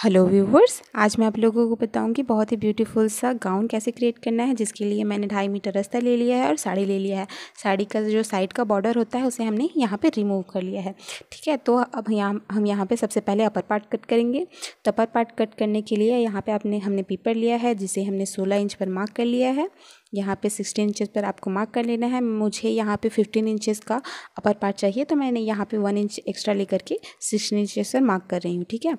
Hello viewers, आज मैं आप लोगों को बताऊंगी बहुत ही ब्यूटीफुल सा गाउन कैसे क्रिएट करना है, जिसके लिए मैंने 2.5 मीटर अस्तर ले लिया है और साड़ी ले लिया है। साड़ी का जो साइड का बॉर्डर होता है उसे हमने यहाँ पे रिमूव कर लिया है। ठीक है, तो अब हम यहाँ पे सबसे पहले अपर पार्ट कट करेंगे। तो अपर पार्ट कट करने के लिए यहाँ पे हमने पेपर लिया है, जिसे हमने 16 इंच पर मार्क कर लिया है। यहाँ पे 16 इंचेस पर आपको मार्क कर लेना है। मुझे यहाँ पे 15 इंचेस का अपर पार्ट चाहिए, तो मैंने यहाँ पे 1 इंच एक्स्ट्रा लेकर के 16 इंचेस पर मार्क कर रही हूँ। ठीक है,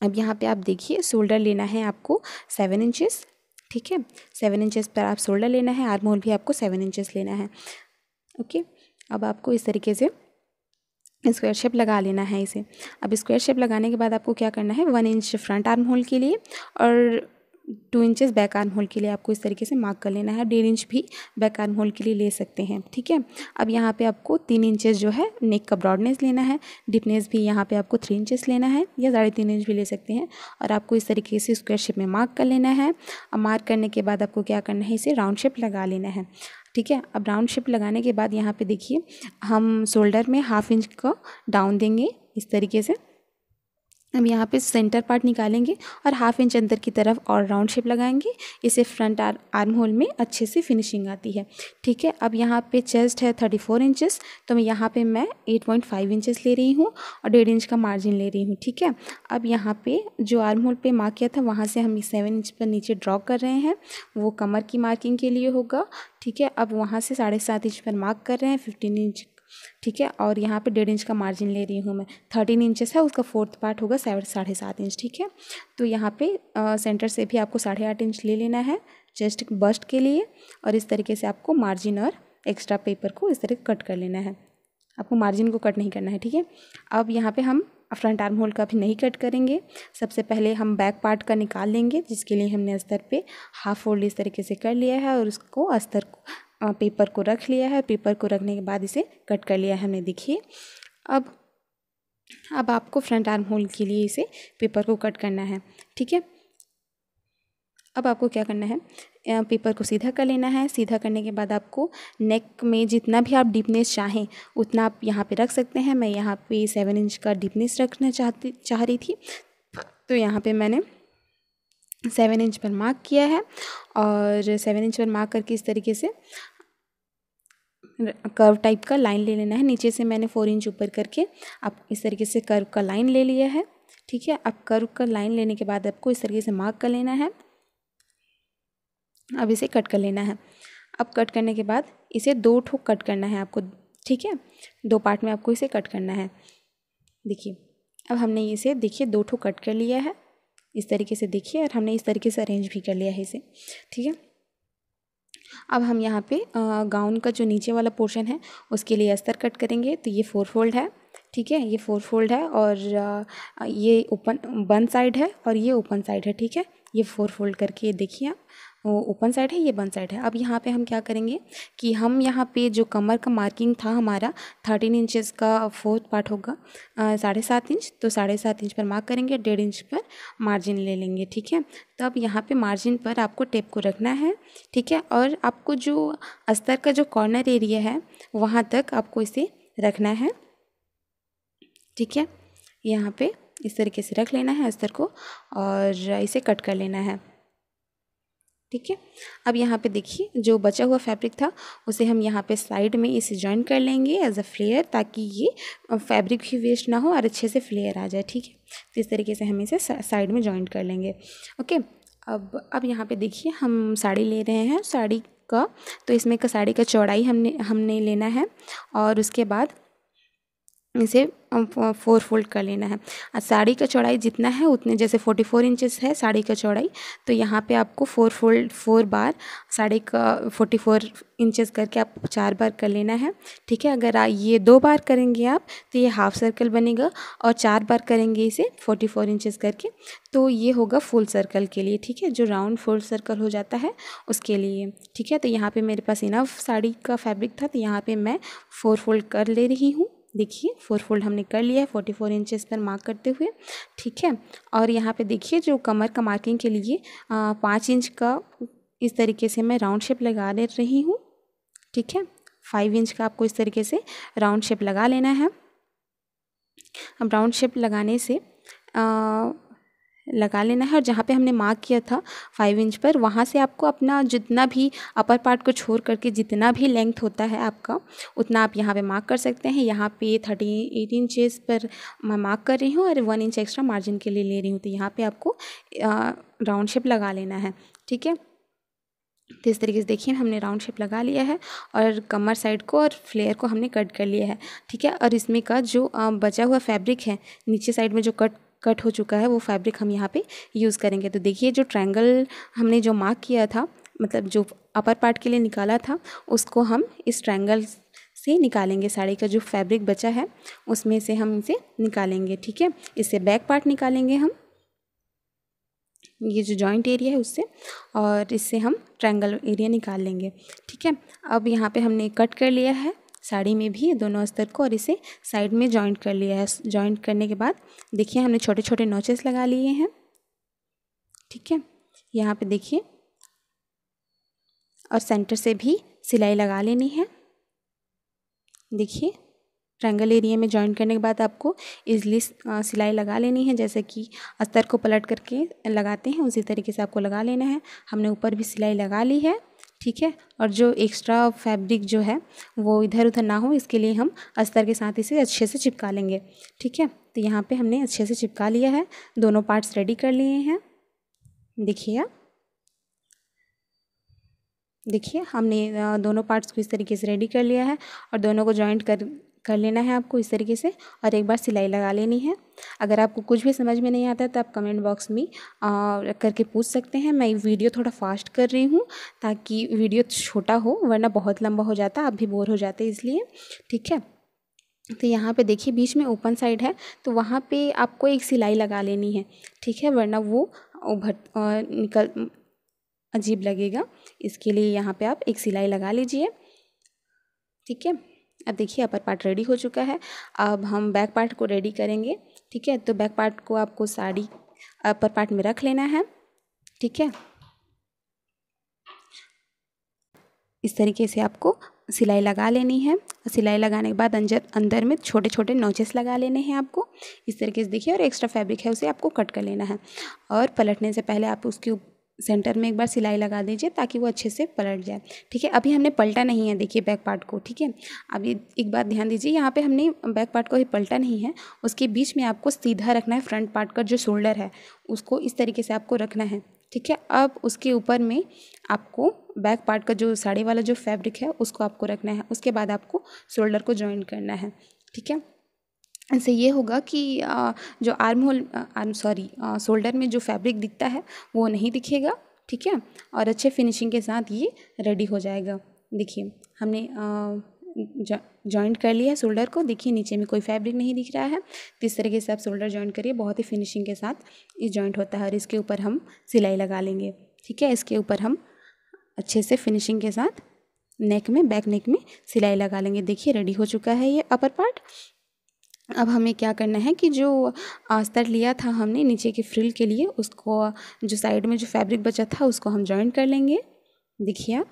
अब यहाँ पे आप देखिए शोल्डर लेना है आपको 7 इंचेस। ठीक है, 7 इंचेस पर आप शोल्डर लेना है। आर्म होल भी आपको 7 इंचेस लेना है। ओके, अब आपको इस तरीके से स्क्वायर शेप लगा लेना है इसे। अब स्क्वायर शेप लगाने के बाद आपको क्या करना है, 1 इंच फ्रंट आर्म होल के लिए और 2 इंचेस बैक आर्म होल के लिए आपको इस तरीके से मार्क कर लेना है। 1.5 इंच भी बैक आर्म होल के लिए ले सकते हैं। ठीक है, अब यहाँ पे आपको 3 इंचेस जो है नेक का ब्रॉडनेस लेना है। डिपनेस भी यहाँ पे आपको 3 इंचेस लेना है या 3.5 इंच भी ले सकते हैं। और आपको इस तरीके से स्क्वायर शेप में मार्क कर लेना है। अब मार्क करने के बाद आपको क्या करना है, इसे राउंड शेप लगा लेना है। ठीक है, अब राउंड शेप लगाने के बाद यहाँ पे देखिए हम शोल्डर में 1/2 इंच का डाउन देंगे इस तरीके से। अब यहाँ पे सेंटर पार्ट निकालेंगे और 1/2 इंच अंदर की तरफ और राउंड शेप लगाएंगे। इसे फ्रंट आर्म होल में अच्छे से फिनिशिंग आती है। ठीक है, अब यहाँ पे चेस्ट है 34 इंचेस, तो यहाँ पे मैं 8.5 इंचेस ले रही हूँ और 1.5 इंच का मार्जिन ले रही हूँ। ठीक है, अब यहाँ पे जो आर्म होल पे मार्क किया था वहाँ से हम 7 इंच पर नीचे ड्रॉ कर रहे हैं, वो कमर की मार्किंग के लिए होगा। ठीक है, अब वहाँ से 7.5 इंच पर मार्क कर रहे हैं 15 इंच। ठीक है, और यहाँ पे 1.5 इंच का मार्जिन ले रही हूँ मैं। 13 इंचेस है, उसका 4th पार्ट होगा 7.5 इंच। ठीक है, तो यहाँ पे सेंटर से भी आपको 8.5 इंच ले लेना है चेस्ट बस्ट के लिए। और इस तरीके से आपको मार्जिन और एक्स्ट्रा पेपर को इस तरह कट कर लेना है। आपको मार्जिन को कट नहीं करना है। ठीक है, अब यहाँ पे हम फ्रंट आर्म होल का भी नहीं कट करेंगे। सबसे पहले हम बैक पार्ट का निकाल लेंगे, जिसके लिए हमने अस्तर पे हाफ फोल्ड इस तरीके से कर लिया है और उसको अस्तर पेपर को रख लिया है। पेपर को रखने के बाद इसे कट कर लिया है हमने। देखिए, अब आपको फ्रंट आर्म होल के लिए इसे पेपर को कट करना है। ठीक है, अब आपको क्या करना है, पेपर को सीधा कर लेना है। सीधा करने के बाद आपको नेक में जितना भी आप डीपनेस चाहें उतना आप यहाँ पे रख सकते हैं। मैं यहाँ पे 7 इंच का डीपनेस रखना चाह रही थी, तो यहाँ पे मैंने 7 इंच पर मार्क किया है। और 7 इंच पर मार्क करके इस तरीके से कर्व टाइप का लाइन ले लेना है। नीचे से मैंने 4 इंच ऊपर करके आप इस तरीके से कर्व का लाइन ले लिया है। ठीक है, अब कर्व का लाइन लेने के बाद आपको इस तरीके से मार्क कर लेना है। अब इसे कट कर लेना है। अब कट करने के बाद इसे 2 ठोक कट करना है आपको। ठीक है, 2 पार्ट में आपको इसे कट करना है। देखिए, अब हमने इसे देखिए 2 ठोक कट कर लिया है इस तरीके से। देखिए, और हमने इस तरीके से अरेंज भी कर लिया है इसे। ठीक है, अब हम यहाँ पे गाउन का जो नीचे वाला पोर्शन है उसके लिए अस्तर कट करेंगे। तो ये 4 फोल्ड है। ठीक है, ये 4 फोल्ड है और ये ओपन बंद साइड है और ये ओपन साइड है। ठीक है, ये 4 फोल्ड करके देखिए आप, वो ओपन साइड है, ये बंद साइड है। अब यहाँ पे हम क्या करेंगे कि हम यहाँ पे जो कमर का मार्किंग था हमारा 13 इंचेस का 4th पार्ट होगा 7.5 इंच, तो 7.5 इंच पर मार्क करेंगे। 1.5 इंच पर मार्जिन ले लेंगे। ठीक है, तब यहाँ पे मार्जिन पर आपको टेप को रखना है। ठीक है, और आपको जो अस्तर का जो कॉर्नर एरिया है वहाँ तक आपको इसे रखना है। ठीक है, यहाँ पे इस तरीके से रख लेना है अस्तर को और इसे कट कर लेना है। ठीक है, अब यहाँ पे देखिए जो बचा हुआ फैब्रिक था उसे हम यहाँ पे साइड में इसे जॉइन कर लेंगे एज अ फ्लेयर, ताकि ये फैब्रिक भी वेस्ट ना हो और अच्छे से फ्लेयर आ जाए। ठीक है, तो इस तरीके से हम इसे साइड में जॉइन कर लेंगे। ओके, अब यहाँ पे देखिए हम साड़ी ले रहे हैं साड़ी का, तो इसमें का साड़ी का चौड़ाई हमने लेना है और उसके बाद इसे 4 फोल्ड कर लेना है। साड़ी का चौड़ाई जितना है उतने, जैसे 44 इंचेस है साड़ी का चौड़ाई, तो यहाँ पे आपको 4 बार साड़ी का 44 इंचेस करके आप 4 बार कर लेना है। ठीक है, अगर ये 2 बार करेंगे आप तो ये हाफ सर्कल बनेगा और 4 बार करेंगे इसे 44 इंचेस करके तो ये होगा फुल सर्कल के लिए। ठीक है, जो राउंड फुल सर्कल हो जाता है उसके लिए। ठीक है, तो यहाँ पे मेरे पास इनफ साड़ी का फैब्रिक था, तो यहाँ पे मैं 4 फोल्ड कर ले रही हूँ। देखिए 4 फोल्ड हमने कर लिया है 44 इंचेस पर मार्क करते हुए। ठीक है, और यहाँ पे देखिए जो कमर का मार्किंग के लिए 5 इंच का इस तरीके से मैं राउंड शेप लगा ले रही हूँ। ठीक है, 5 इंच का आपको इस तरीके से राउंड शेप लगा लेना है। अब राउंड शेप लगाने से लगा लेना है। और जहाँ पे हमने मार्क किया था 5 इंच पर, वहाँ से आपको अपना जितना भी अपर पार्ट को छोड़ करके जितना भी लेंथ होता है आपका, उतना आप यहाँ पे मार्क कर सकते हैं। यहाँ पे 38 इंचेस पर मैं मार्क कर रही हूँ और 1 इंच एक्स्ट्रा मार्जिन के लिए ले रही हूँ। तो यहाँ पे आपको राउंड शेप लगा लेना है, ठीक है। तो इस तरीके से देखिए हमने राउंड शेप लगा लिया है और कमर साइड को और फ्लेयर को हमने कट कर लिया है, ठीक है। और इसमें का जो बचा हुआ फैब्रिक है नीचे साइड में जो कट हो चुका है, वो फैब्रिक हम यहाँ पे यूज़ करेंगे। तो देखिए जो ट्रायंगल हमने जो मार्क किया था, मतलब जो अपर पार्ट के लिए निकाला था, उसको हम इस ट्रायंगल से निकालेंगे। साड़ी का जो फैब्रिक बचा है उसमें से हम इसे निकालेंगे, ठीक है। इससे बैक पार्ट निकालेंगे हम, ये जो जॉइंट एरिया है उससे, और इससे हम ट्रायंगल एरिया निकाल लेंगे, ठीक है। अब यहाँ पे हमने कट कर लिया है साड़ी में भी दोनों अस्तर को, और इसे साइड में जॉइंट कर लिया है। जॉइंट करने के बाद देखिए हमने छोटे छोटे नोचेस लगा लिए हैं, ठीक है। यहाँ पे देखिए, और सेंटर से भी सिलाई लगा लेनी है। देखिए ट्रायंगल एरिया में जॉइन करने के बाद आपको इजली सिलाई लगा लेनी है, जैसे कि अस्तर को पलट करके लगाते हैं उसी तरीके से आपको लगा लेना है। हमने ऊपर भी सिलाई लगा ली है, ठीक है। और जो एक्स्ट्रा फैब्रिक जो है वो इधर उधर ना हो, इसके लिए हम अस्तर के साथ इसे अच्छे से चिपका लेंगे, ठीक है। तो यहाँ पे हमने अच्छे से चिपका लिया है, दोनों पार्ट्स रेडी कर लिए हैं। देखिए आप, देखिए हमने दोनों पार्ट्स को इस तरीके से रेडी कर लिया है, और दोनों को जॉइंट कर लेना है आपको इस तरीके से, और एक बार सिलाई लगा लेनी है। अगर आपको कुछ भी समझ में नहीं आता है तो आप कमेंट बॉक्स में करके पूछ सकते हैं। मैं वीडियो थोड़ा फास्ट कर रही हूँ ताकि वीडियो छोटा हो, वरना बहुत लंबा हो जाता, आप भी बोर हो जाते इसलिए, ठीक है। तो यहाँ पे देखिए बीच में ओपन साइड है, तो वहाँ पे आपको एक सिलाई लगा लेनी है, ठीक है, वरना वो निकल अजीब लगेगा। इसके लिए यहाँ पे आप एक सिलाई लगा लीजिए, ठीक है। अब देखिए अपर पार्ट रेडी हो चुका है, अब हम बैक पार्ट को रेडी करेंगे, ठीक है। तो बैक पार्ट को आपको साड़ी अपर पार्ट में रख लेना है, ठीक है। इस तरीके से आपको सिलाई लगा लेनी है। सिलाई लगाने के बाद अंदर में छोटे छोटे नोचेस लगा लेने हैं आपको इस तरीके से, देखिए। और एक्स्ट्रा फैब्रिक है उसे आपको कट कर लेना है, और पलटने से पहले आप उसके सेंटर में एक बार सिलाई लगा दीजिए ताकि वो अच्छे से पलट जाए, ठीक है। अभी हमने पलटा नहीं है, देखिए बैक पार्ट को, ठीक है। अभी एक बात ध्यान दीजिए, यहाँ पे हमने बैक पार्ट को ही पलटा नहीं है, उसके बीच में आपको सीधा रखना है। फ्रंट पार्ट का जो शोल्डर है उसको इस तरीके से आपको रखना है, ठीक है। अब उसके ऊपर में आपको बैक पार्ट का जो साड़ी वाला जो फैब्रिक है उसको आपको रखना है। उसके बाद आपको शोल्डर को जॉइन करना है, ठीक है। इससे ये होगा कि जो शोल्डर में जो फैब्रिक दिखता है वो नहीं दिखेगा, ठीक है। और अच्छे फिनिशिंग के साथ ये रेडी हो जाएगा। देखिए हमने जॉइंट कर लिया है शोल्डर को, देखिए नीचे में कोई फैब्रिक नहीं दिख रहा है। तो इस तरीके से आप शोल्डर जॉइंट करिए, बहुत ही फिनिशिंग के साथ ये जॉइंट होता है। और इसके ऊपर हम सिलाई लगा लेंगे, ठीक है। इसके ऊपर हम अच्छे से फिनिशिंग के साथ नेक में, बैक नेक में सिलाई लगा लेंगे। देखिए रेडी हो चुका है ये अपर पार्ट। अब हमें क्या करना है कि जो अस्तर लिया था हमने नीचे के फ्रिल के लिए, उसको जो साइड में जो फैब्रिक बचा था उसको हम जॉइन कर लेंगे। देखिए आप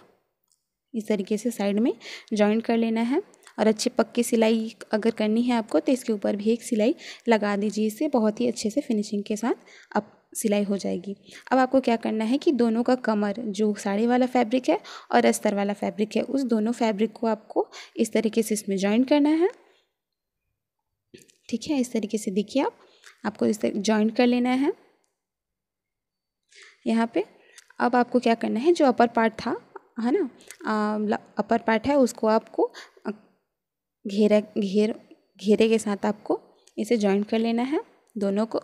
इस तरीके से साइड में जॉइन कर लेना है। और अच्छे पक्की सिलाई अगर करनी है आपको तो इसके ऊपर भी एक सिलाई लगा दीजिए, इससे बहुत ही अच्छे से फिनिशिंग के साथ अब सिलाई हो जाएगी। अब आपको क्या करना है कि दोनों का कमर, जो साड़ी वाला फैब्रिक है और अस्तर वाला फैब्रिक है, उस दोनों फैब्रिक को आपको इस तरीके से इसमें जॉइन करना है, ठीक है। इस तरीके से देखिए आपको इस तरह जॉइंट कर लेना है यहाँ पे। अब आपको क्या करना है, जो अपर पार्ट था है ना, अपर पार्ट है, उसको आपको घेरे के साथ आपको इसे जॉइंट कर लेना है दोनों को।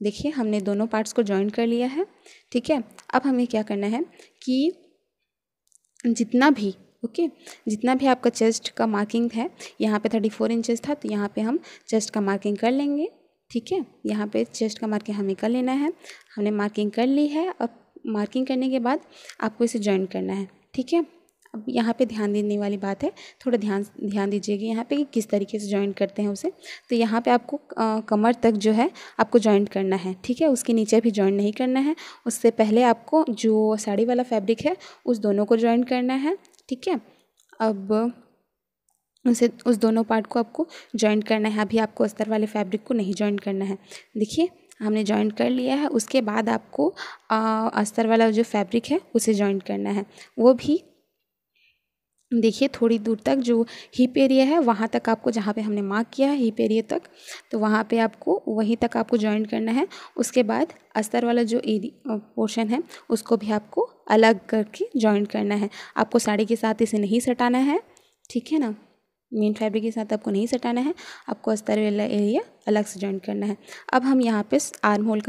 देखिए हमने दोनों पार्ट्स को जॉइंट कर लिया है, ठीक है। अब हमें क्या करना है कि जितना भी आपका चेस्ट का मार्किंग है, यहाँ पे 34 इंचेस था, तो यहाँ पे हम चेस्ट का मार्किंग कर लेंगे, ठीक है। यहाँ पे चेस्ट का मार्किंग हमें कर लेना है, हमने मार्किंग कर ली है। अब मार्किंग करने के बाद आपको इसे जॉइन करना है, ठीक है। अब यहाँ पे ध्यान देने वाली बात है, थोड़ा ध्यान दीजिएगा यहाँ पे कि किस तरीके से जॉइन करते हैं उसे। तो यहाँ पे आपको कमर तक जो है आपको जॉइंट करना है, ठीक है। उसके नीचे भी जॉइन नहीं करना है। उससे पहले आपको जो साड़ी वाला फैब्रिक है उस दोनों को जॉइन करना है, ठीक है। अब उस दोनों पार्ट को आपको जॉइंट करना है। अभी आपको अस्तर वाले फैब्रिक को नहीं जॉइन करना है। देखिए हमने जॉइंट कर लिया है। उसके बाद आपको अस्तर वाला जो फैब्रिक है उसे जॉइंट करना है। वो भी देखिए थोड़ी दूर तक जो हिप एरिया है वहाँ तक आपको, जहाँ पे हमने मार्क किया है हिप एरिया तक, तो वहाँ पे आपको वहीं तक आपको जॉइंट करना है। उसके बाद अस्तर वाला जो पोर्शन है उसको भी आपको अलग करके जॉइंट करना है। आपको साड़ी के साथ इसे नहीं सटाना है, ठीक है ना, मेन फैब्रिक के साथ आपको नहीं सटाना है, आपको अस्तर वाला एरिया अलग से जॉइंट करना है। अब हम यहाँ पे आर्म होल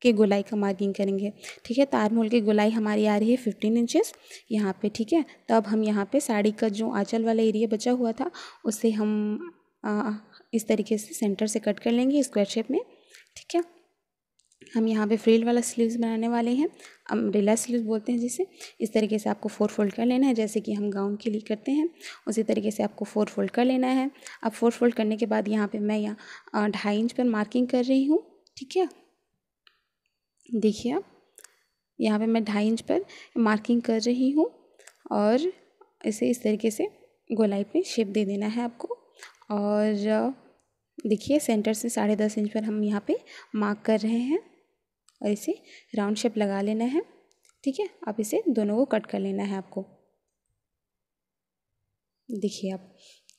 के गोलाई का मार्किंग करेंगे, ठीक है। तो आर्म होल की गोलाई हमारी आ रही है 15 इंचेस यहाँ पे, ठीक है। तो अब हम यहाँ पे साड़ी का जो आंचल वाला एरिया बचा हुआ था उसे हम इस तरीके से सेंटर से कट कर लेंगे स्क्वायर शेप में, ठीक है। हम यहाँ पे फ्रिल वाला स्लीव्स बनाने वाले हैं, अम्ब्रेला स्लीव्स बोलते हैं जिसे। इस तरीके से आपको 4 फोल्ड कर लेना है, जैसे कि हम गाउन के लिए करते हैं उसी तरीके से आपको 4 फोल्ड कर लेना है। अब 4 फोल्ड करने के बाद यहाँ पे मैं यहाँ 2.5 इंच पर मार्किंग कर रही हूँ, ठीक है। देखिए आप यहाँ पे मैं 2.5 इंच पर मार्किंग कर रही हूँ और इसे इस तरीके से गोलाई पे शेप दे देना है आपको। और देखिए सेंटर से 10.5 इंच पर हम यहाँ पे मार्क कर रहे हैं और इसे राउंड शेप लगा लेना है, ठीक है। अब इसे दोनों को कट कर लेना है आपको। देखिए आप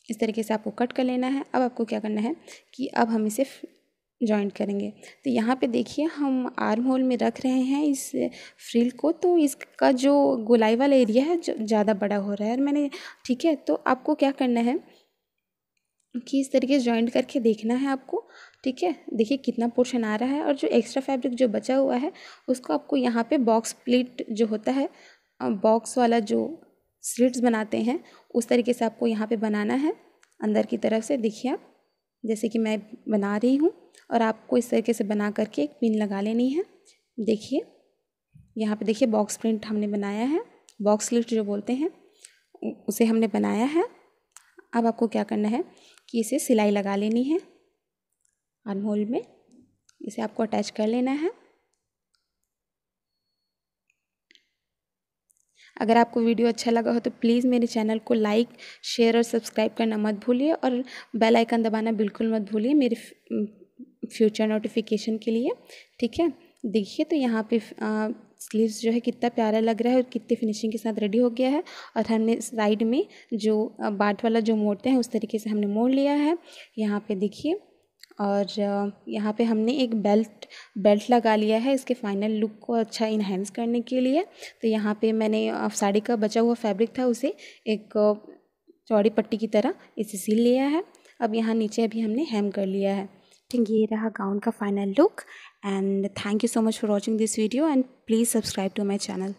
इस तरीके से आपको कट कर लेना है। अब आपको क्या करना है कि अब हम इसे जॉइंट करेंगे। तो यहाँ पे देखिए हम आर्म होल में रख रहे हैं इस फ्रिल को, तो इसका जो गोलाई वाला एरिया है ज़्यादा बड़ा हो रहा है और मैंने, ठीक है। तो आपको क्या करना है कि इस तरीके से जॉइंट करके देखना है आपको, ठीक है। देखिए कितना पोर्शन आ रहा है और जो एक्स्ट्रा फैब्रिक जो बचा हुआ है उसको आपको यहाँ पे बॉक्स प्लीट जो होता है, बॉक्स वाला जो स्लिट्स बनाते हैं उस तरीके से आपको यहाँ पे बनाना है अंदर की तरफ से। देखिए आप जैसे कि मैं बना रही हूँ और आपको इस तरीके से बना करके एक पिन लगा लेनी है। देखिए यहाँ पे देखिए बॉक्स प्रिंट हमने बनाया है, बॉक्स स्लिट जो बोलते हैं उसे हमने बनाया है। अब आपको क्या करना है कि इसे सिलाई लगा लेनी है आर्म होल में, इसे आपको अटैच कर लेना है। अगर आपको वीडियो अच्छा लगा हो तो प्लीज़ मेरे चैनल को लाइक, शेयर और सब्सक्राइब करना मत भूलिए और बेल आइकन दबाना बिल्कुल मत भूलिए मेरे फ्यूचर नोटिफिकेशन के लिए, ठीक है। देखिए तो यहाँ पे स्लीव्स जो है कितना प्यारा लग रहा है और कितने फिनिशिंग के साथ रेडी हो गया है। और हमने साइड में जो बाट वाला जो मोड़ते हैं उस तरीके से हमने मोड़ लिया है यहाँ पे देखिए। और यहाँ पे हमने एक बेल्ट लगा लिया है इसके फाइनल लुक को अच्छा इन्हेंस करने के लिए। तो यहाँ पे मैंने साड़ी का बचा हुआ फैब्रिक था उसे एक चौड़ी पट्टी की तरह इसे सिल लिया है। अब यहाँ नीचे अभी हमने हेम कर लिया है, ठीक। ये रहा गाउन का final look and thank you so much for watching this video and please subscribe to my channel.